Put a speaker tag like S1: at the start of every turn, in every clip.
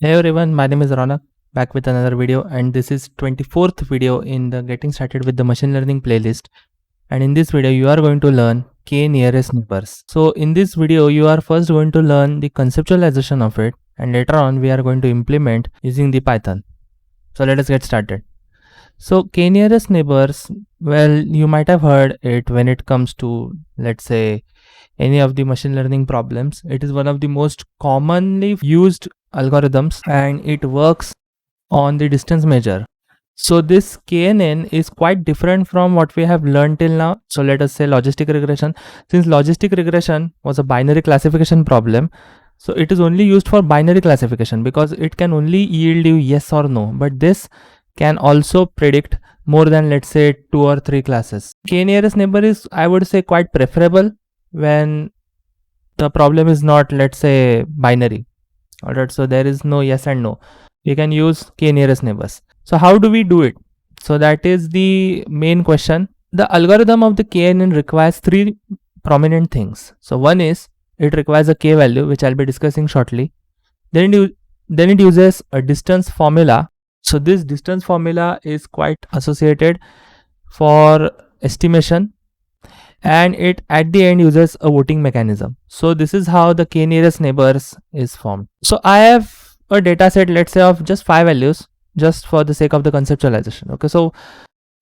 S1: Hey everyone, my name is Ronak, back with another video, and this is 24th video in the Getting Started with the Machine Learning playlist. And in this video you are going to learn k-nearest neighbors. So in this video you are first going to learn the conceptualization of it, and later on we are going to implement using the Python. So let us get started. So k-nearest neighbors, well, you might have heard it when it comes to, let's say, any of the machine learning problems. It is one of the most commonly used algorithms, and it works on the distance measure. So this KNN is quite different from what we have learned till now. So let us say logistic regression. Since logistic regression was a binary classification problem, so it is only used for binary classification because it can only yield you yes or no. But this can also predict more than, let's say, 2 or 3 classes. K-nearest neighbor is, I would say, quite preferable when the problem is not, let's say, binary. Alright, so there is no yes and no. We can use k-nearest neighbors. So how do we do it? So that is the main question. The algorithm of the KNN requires 3 prominent things. So one is it requires a k value, which I'll be discussing shortly. Then it uses a distance formula. So this distance formula is quite associated for estimation, and it at the end uses a voting mechanism. So this is how the k-nearest neighbors is formed. So I have a data set, let's say, of just 5 values, just for the sake of the conceptualization. Okay, so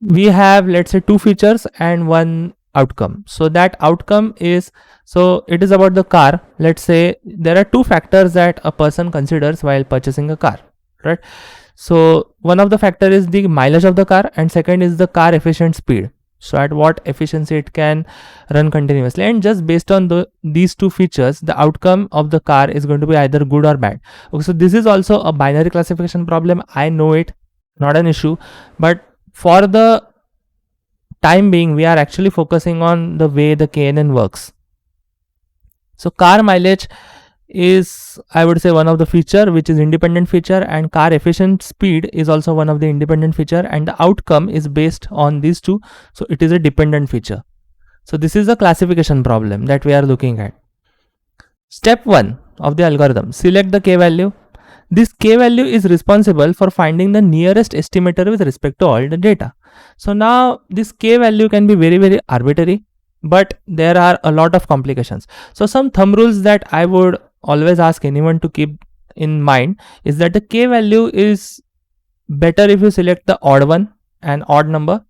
S1: we have, let's say, 2 features and 1 outcome. So that outcome is, so it is about the car. Let's say there are 2 factors that a person considers while purchasing a car, right? So one of the factor is the mileage of the car, and second is the car efficient speed. So at what efficiency it can run continuously, and just based on these 2 features, the outcome of the car is going to be either good or bad. Okay, so this is also a binary classification problem. I know it, not an issue, but for the time being, we are actually focusing on the way the KNN works. So car mileage is, I would say, one of the feature which is independent feature, and car efficient speed is also one of the independent feature, and the outcome is based on these 2, so it is a dependent feature. So this is a classification problem that we are looking at. Step 1 of the algorithm, select the k value. This k value is responsible for finding the nearest estimator with respect to all the data. So now this k value can be very arbitrary, but there are a lot of complications. So some thumb rules that I would always ask anyone to keep in mind is that the k value is better if you select the odd one, an odd number.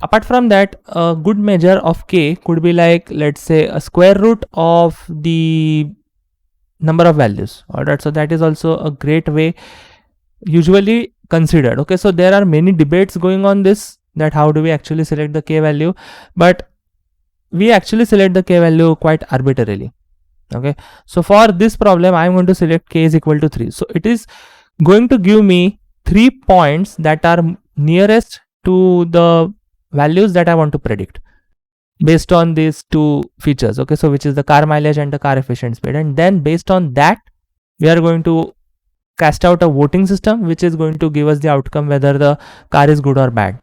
S1: Apart from that, a good measure of k could be like, let's say, a square root of the number of values. Alright, so that is also a great way usually considered. Okay, so there are many debates going on this, that how do we actually select the k value, but we actually select the k value quite arbitrarily. Okay, so for this problem I am going to select k is equal to 3. So it is going to give me 3 points that are nearest to the values that I want to predict based on these 2 features. Okay, so which is the car mileage and the car efficient speed, and then based on that we are going to cast out a voting system which is going to give us the outcome whether the car is good or bad.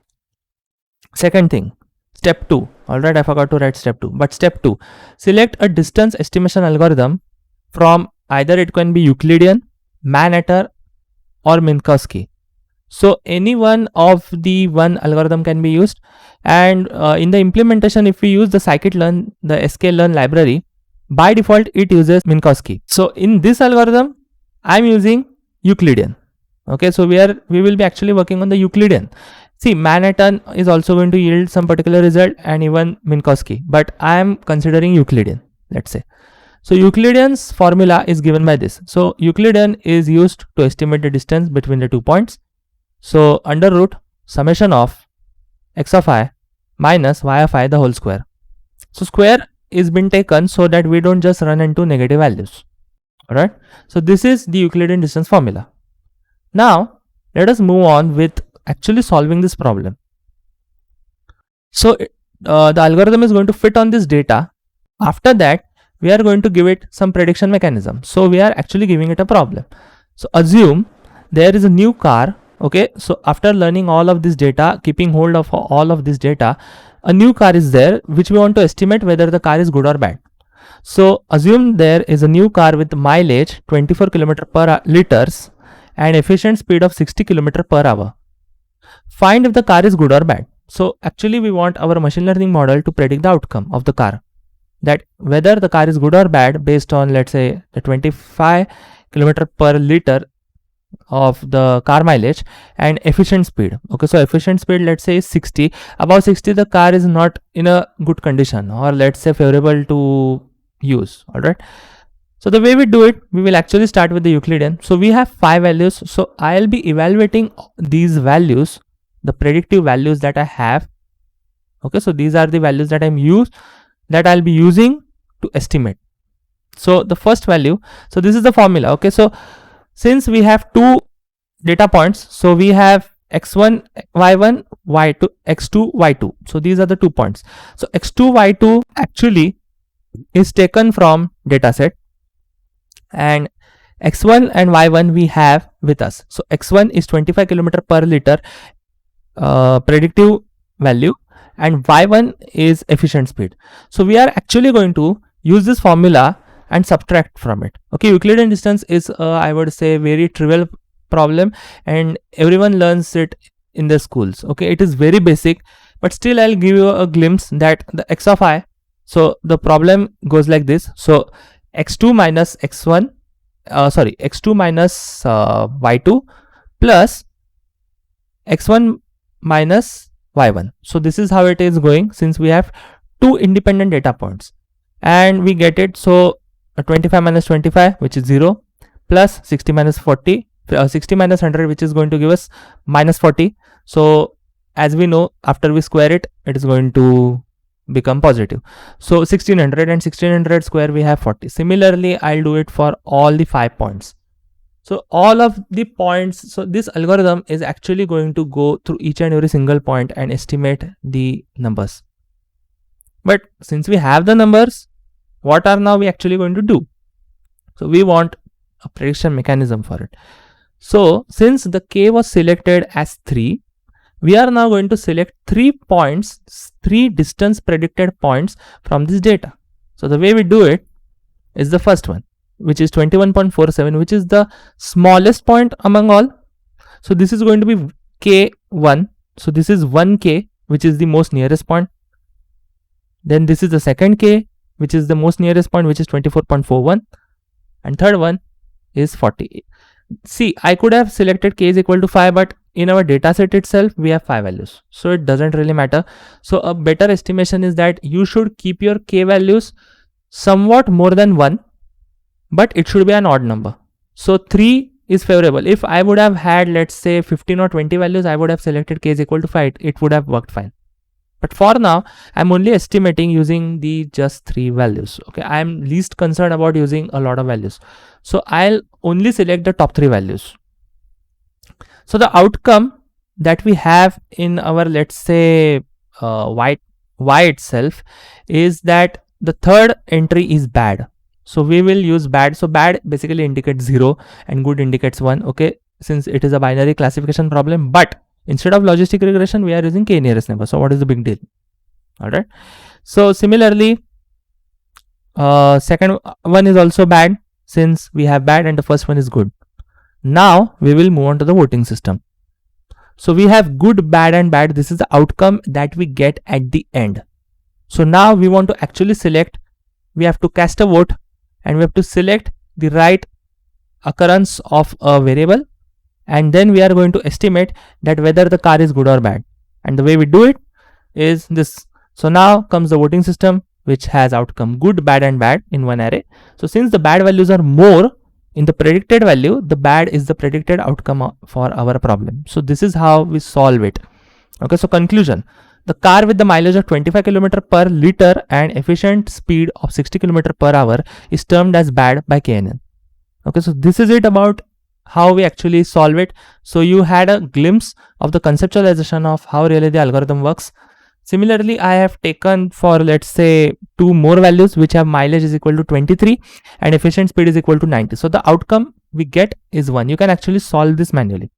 S1: Second thing, step 2. Alright, I forgot to write step 2, but step 2, select a distance estimation algorithm from either it can be Euclidean, Manhattan, or Minkowski. So any one of the one algorithm can be used, and in the implementation, if we use the scikit-learn, the sklearn library, by default it uses Minkowski. So in this algorithm I am using Euclidean. Okay, so we will be actually working on the Euclidean. See, Manhattan is also going to yield some particular result, and even Minkowski, but I am considering Euclidean, let's say. So Euclidean's formula is given by this. So Euclidean is used to estimate the distance between the 2 points. So under root summation of x of I minus y of I the whole square. So square is been taken so that we don't just run into negative values. Alright, so this is the Euclidean distance formula. Now let us move on with actually solving this problem. So the algorithm is going to fit on this data. After that we are going to give it some prediction mechanism. So we are actually giving it a problem. So assume there is a new car. Okay, so after learning all of this data, keeping hold of all of this data, a new car is there which we want to estimate whether the car is good or bad. So assume there is a new car with mileage 24 km per liters and efficient speed of 60 km per hour. Find if the car is good or bad. So actually we want our machine learning model to predict the outcome of the car, that whether the car is good or bad based on, let's say, the 25 km per liter of the car mileage and efficient speed. Okay, so efficient speed, let's say, is 60. Above 60 the car is not in a good condition, or let's say favorable to use. All right, so the way we do it, we will actually start with the Euclidean. So we have 5 values, so I'll be evaluating these values, the predictive values that I have. Okay, so these are the values that I'll be using to estimate. So the first value, so this is the formula. Okay, so since we have 2 data points, so we have x1 y1 y2 x2 y2. So these are the 2 points. So x2 y2 actually is taken from dataset, and x1 and y1 we have with us. So x1 is 25 km per liter predictive value, and y1 is efficient speed. So we are actually going to use this formula and subtract from it. Okay, Euclidean distance is I would say very trivial problem, and everyone learns it in their schools. Okay, it is very basic, but still I'll give you a glimpse that the x of I, so the problem goes like this. So x2 minus x1 x2 minus y2 plus x1 minus y1. So this is how it is going, since we have 2 independent data points, and we get it. So 25 minus 25, which is 0, plus 60 minus 40, 60 minus 100, which is going to give us minus 40. So as we know, after we square it, it is going to become positive. So 1600 and 1600 square, we have 40. Similarly, I'll do it for all the 5 points. So all of the points, so this algorithm is actually going to go through each and every single point and estimate the numbers. But since we have the numbers, what are now we actually going to do? So we want a prediction mechanism for it. So since the k was selected as 3, we are now going to select 3 points, 3 distance predicted points from this data. So the way we do it is the first one, which is 21.47, which is the smallest point among all. So this is going to be k1. So this is 1k, which is the most nearest point. Then this is the second k, which is the most nearest point, which is 24.41, and third one is 40. See, I could have selected k is equal to 5, but in our data set itself we have 5 values, so it doesn't really matter. So a better estimation is that you should keep your k values somewhat more than 1, but it should be an odd number. So 3 is favorable. If I would have had, let's say, 15 or 20 values, I would have selected k is equal to 5. It would have worked fine. But for now, I'm only estimating using the just 3 values. Okay, I'm least concerned about using a lot of values. So I'll only select the top 3 values. So the outcome that we have in our, let's say, y itself is that the third entry is bad. So we will use bad. So bad basically indicates 0 and good indicates 1. Okay, since it is a binary classification problem, but instead of logistic regression, we are using k nearest neighbor. So what is the big deal? All right. So similarly, second one is also bad, since we have bad, and the first one is good. Now we will move on to the voting system. So we have good, bad and bad. This is the outcome that we get at the end. So now we want to actually select, we have to cast a vote, and we have to select the right occurrence of a variable, and then we are going to estimate that whether the car is good or bad. And the way we do it is this. So now comes the voting system, which has outcome good, bad and bad in one array. So since the bad values are more in the predicted value, the bad is the predicted outcome for our problem. So this is how we solve it. Okay, so conclusion. The car with the mileage of 25 km per liter and efficient speed of 60 km per hour is termed as bad by KNN. Okay, so this is it about how we actually solve it. So you had a glimpse of the conceptualization of how really the algorithm works. Similarly, I have taken for, let's say, 2 more values which have mileage is equal to 23 and efficient speed is equal to 90. So the outcome we get is 1. You can actually solve this manually.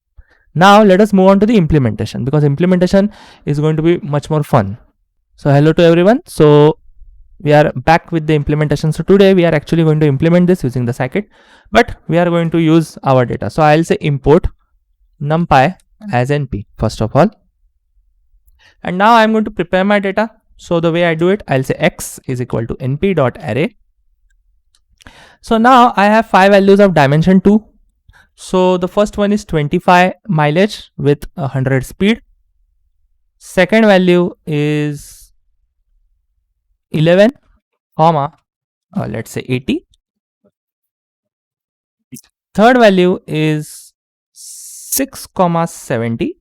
S1: Now let us move on to the implementation, because implementation is going to be much more fun. So hello to everyone. So we are back with the implementation. So today we are actually going to implement this using the scikit, but we are going to use our data. So I'll say import numpy as np first of all, and now I'm going to prepare my data. So the way I do it, I'll say x is equal to np.array. So now I have 5 values of dimension 2. So the first one is 25 mileage with 100 speed. Second value is 11 comma let's say 80. Third value is 6 comma 70.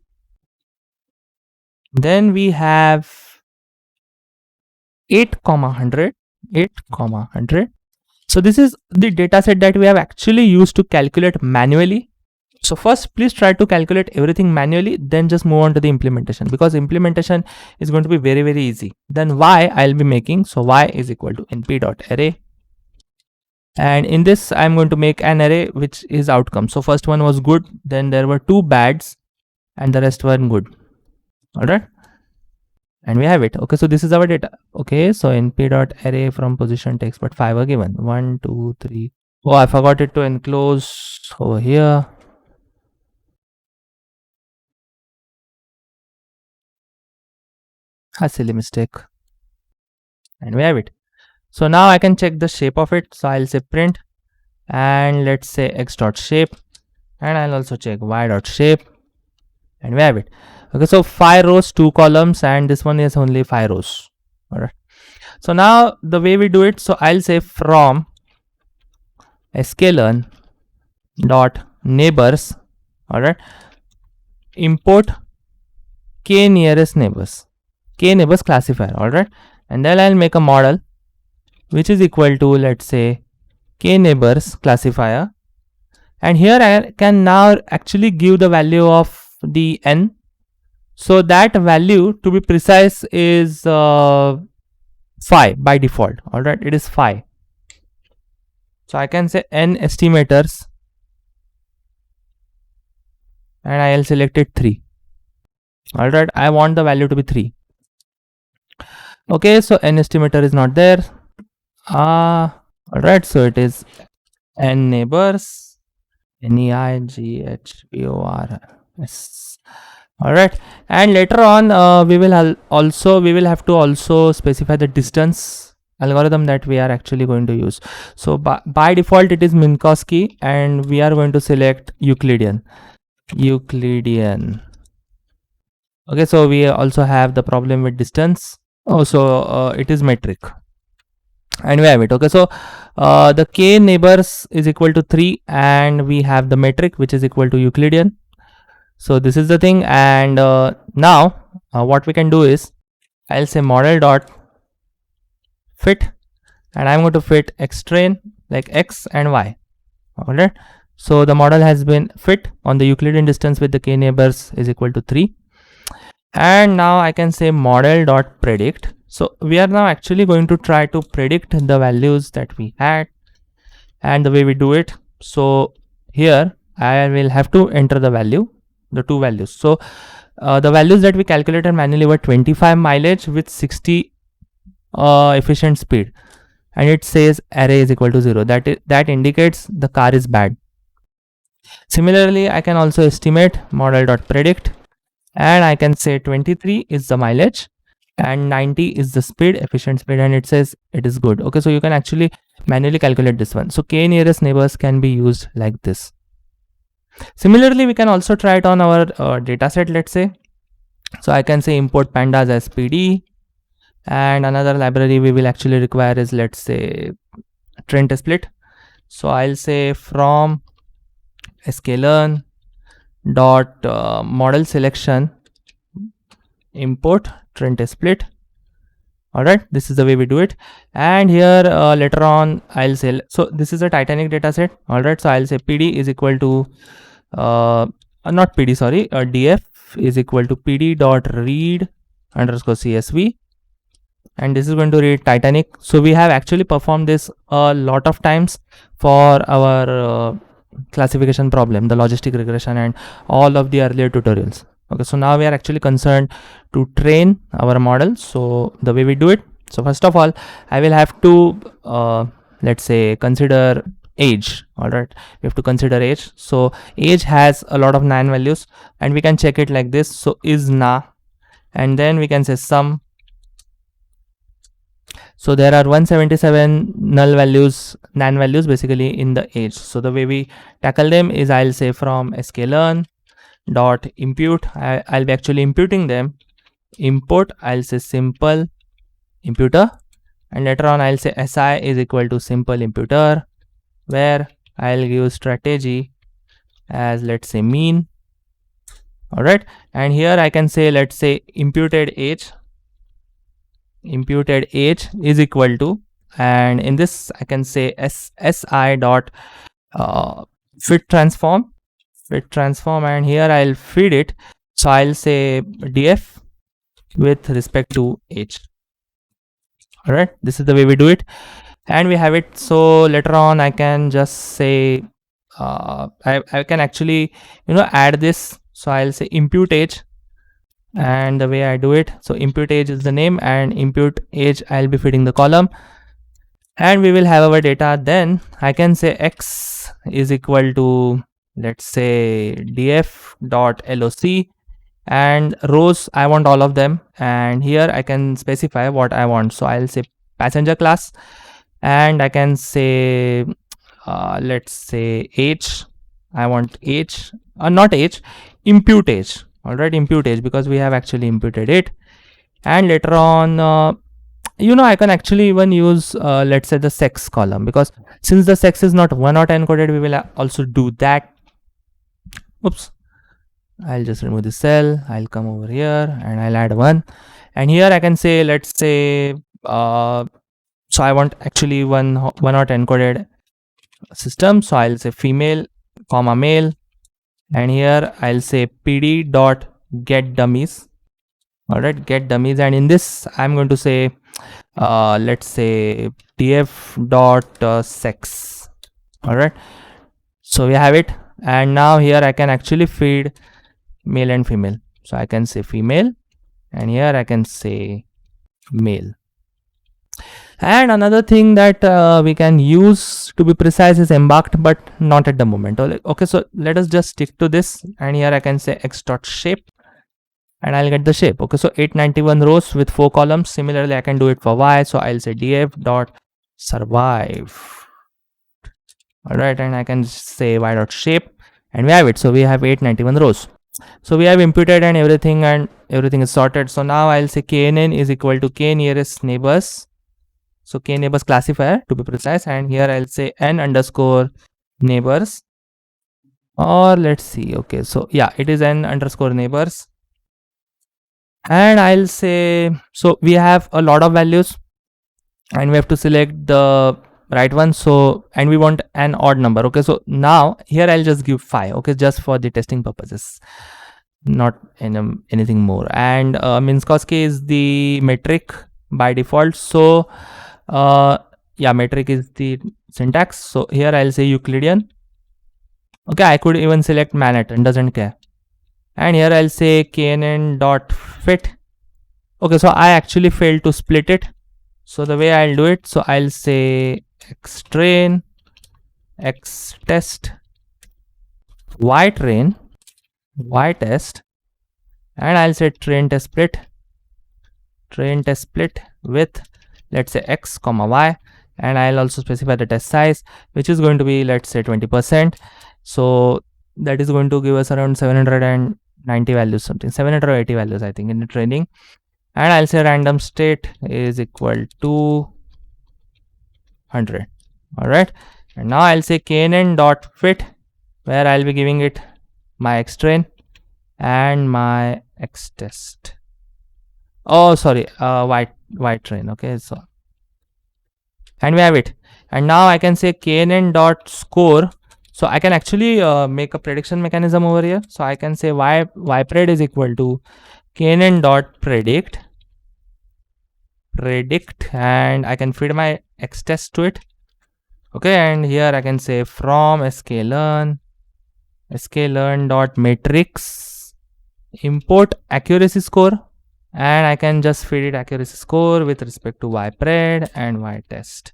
S1: Then we have 8 comma 100. So this is the data set that we have actually used to calculate manually. So first, please try to calculate everything manually, then just move on to the implementation, because implementation is going to be very, very easy. Then y I'll be making, so y is equal to np.array. And in this, I'm going to make an array which is outcome. So first one was good, then there were 2 bads, and the rest were good. All right. And we have it. Okay, so this is our data. Okay, so np.array from position text, but 5 are given. 1, 2, 3. Oh, I forgot it to enclose over here. A silly mistake. And we have it. So now I can check the shape of it. So I'll say print, and let's say x.shape, and I'll also check y.shape, and we have it. Okay, so 5 rows, 2 columns, and this one is only 5 rows. All right. So now the way we do it, so I'll say from sklearn dot neighbors. All right. Import k nearest neighbors, k neighbors classifier. All right. And then I'll make a model which is equal to, let's say, k neighbors classifier. And here I can now actually give the value of the n. So that value, to be precise, is 5 by default. All right, it is 5. So I can say n estimators, and I'll select it 3. All right, I want the value to be 3. Okay, so n estimator is not there. All right, so it is n neighbors, neightbors. All right, and later on we will have to also specify the distance algorithm that we are actually going to use. So by default it is Minkowski, and we are going to select Euclidean. Okay, so we also have the problem with distance. Also it is metric, and we have it. Okay, so the k neighbors is equal to 3, and we have the metric which is equal to Euclidean. So this is the thing. And now what we can do is, I'll say model dot fit, and I'm going to fit x train like x and y. All right, so the model has been fit on the Euclidean distance with the k neighbors is equal to 3. And now I can say model dot predict. So we are now actually going to try to predict the values that we had, and the way we do it, so here I will have to enter the value, the 2 values. So the values that we calculated manually were 25 mileage with 60 efficient speed, and it says array is equal to 0. That indicates the car is bad. Similarly, I can also estimate model.predict, and I can say 23 is the mileage and 90 is the speed, efficient speed, and it says it is good. Okay, so you can actually manually calculate this one. So k nearest neighbors can be used like this. Similarly, we can also try it on our data set, let's say. So I can say import pandas as pd, and another library we will actually require is, let's say, trend split. So I'll say from sklearn dot model selection import trend split. All right, this is the way we do it. And here later on I'll say, so this is a Titanic data set. All right, so I'll say pd is equal to df is equal to pd dot read underscore csv, and this is going to read Titanic. So we have actually performed this a lot of times for our classification problem, the logistic regression, and all of the earlier tutorials. Okay, so now we are actually concerned to train our model. So the way we do it, So first of all, I will have to let's say consider age. All right, we have to consider age. So age has a lot of nan values, and we can check it like this. So is na, and then we can say sum. So there are 177 null values, nan values basically in the age. So the way we tackle them is I'll say from sklearn dot impute. I'll be actually imputing them. Import, I'll say simple imputer, and later on I'll say si is equal to simple imputer, where I'll give strategy as let's say mean. All right, and here I can say let's say imputed age is equal to, and in this I can say si dot fit transform, and here I'll feed it. So I'll say df with respect to age. All right, this is the way we do it, and we have it. So later on I can just say I can actually add this. So I'll say impute age, and the way I do it, so impute age is the name, and impute age I'll be feeding the column, and we will have our data. Then I can say x is equal to let's say df dot loc, and rows I want all of them, and here I can specify what I want. So I'll say passenger class, and I can say let's say age. I want age, not age, impute age. All right, impute age, because we have actually imputed it. And later on I can actually even use let's say the sex column, because since the sex is not 1 or 10 encoded, we will also do that. Oops, I'll just remove the cell. I'll come over here and I'll add 1, and here I can say let's say so I want actually 1 or 10 encoded system. So I'll say female comma male, and here I'll say pd dot get dummies. All right, get dummies, and in this I'm going to say let's say df dot sex. All right, so we have it, and now here I can actually feed male and female. So I can say female, and here I can say male. And another thing that we can use to be precise is embarked, but not at the moment. Okay, so let us just stick to this, and here I can say x dot shape, and I'll get the shape. Okay, so 891 rows with 4 columns. Similarly, I can do it for y. So I'll say df dot survive. All right, and I can say y dot shape, and we have it. So we have 891 rows. So we have imputed and everything is sorted. So now I'll say knn is equal to k nearest neighbors. So k neighbors classifier to be precise, and here I'll say n underscore neighbors, or let's see. Okay, so yeah, it is n underscore neighbors, and I'll say, so we have a lot of values, and we have to select the right one. So, and we want an odd number. Okay, so now here I'll just give 5. Okay, just for the testing purposes, not anything more. And Minkowski is the metric by default. So yeah, metric is the syntax. So here I'll say Euclidean. Okay, I could even select Manhattan, doesn't care. And here I'll say knn dot fit. Okay, so I actually failed to split it. So the way I'll do it, so I'll say xtrain, xtest, ytrain, ytest, and I'll say train test split with let's say x comma y, and I'll also specify the test size, which is going to be let's say 20%. So that is going to give us around 790 values, something 780 values I think in the training. And I'll say random state is equal to 100. All right, and now I'll say knn dot fit, where I'll be giving it my xtrain and my xtest. Oh, sorry, ytrain. Okay, so, and we have it. And now I can say knn dot score. So I can actually make a prediction mechanism over here. So I can say ypred is equal to knn dot predict, and I can feed my xtest to it. Okay, and here I can say from sklearn dot matrix import accuracy score, and I can just feed it accuracy score with respect to ypred and ytest,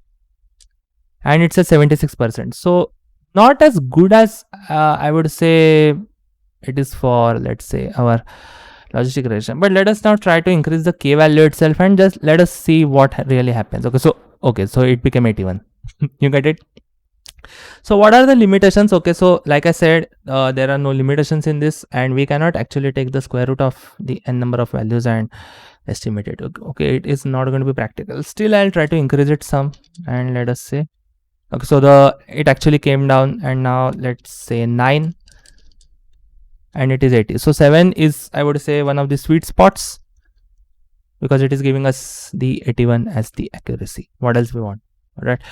S1: and it's a 76%. So not as good as I would say it is for, let's say, our logistic regression. But let us now try to increase the k value itself and just let us see what really happens. Okay, so it became 81. You get it? So what are the limitations? Okay, so like I said, there are no limitations in this, and we cannot actually take the square root of the n number of values and estimate it. Okay, it is not going to be practical. Still, I'll try to increase it some, and let us say, okay, so it actually came down, and now let's say 9, and it is 80. So 7 is, I would say, one of the sweet spots, because it is giving us the 81 as the accuracy. What else we want? All right,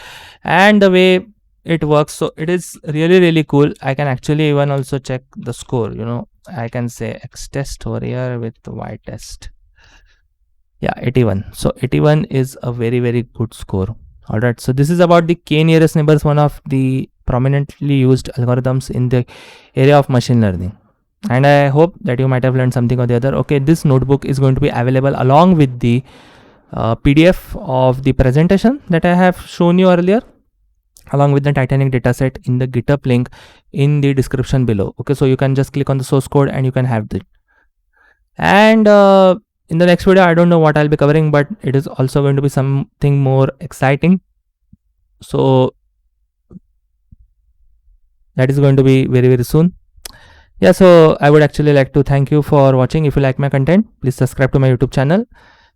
S1: and the way it works, so it is really cool. I can actually even also check the score. I can say x test over here with y test. Yeah, 81. So 81 is a very good score. All right, so this is about the k nearest neighbors, one of the prominently used algorithms in the area of machine learning. And I hope that you might have learned something or the other. Okay, this notebook is going to be available along with the PDF of the presentation that I have shown you earlier, along with the Titanic dataset in the GitHub link in the description below. Okay, so you can just click on the source code and you can have it. And in the next video, I don't know what I'll be covering, but it is also going to be something more exciting. So that is going to be very soon. Yeah, so I would actually like to thank you for watching. If you like my content, please subscribe to my YouTube channel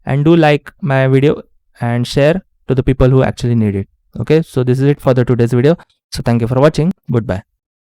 S1: and do like my video and share to the people who actually need it. Okay, so this is it for the today's video. So thank you for watching. Goodbye.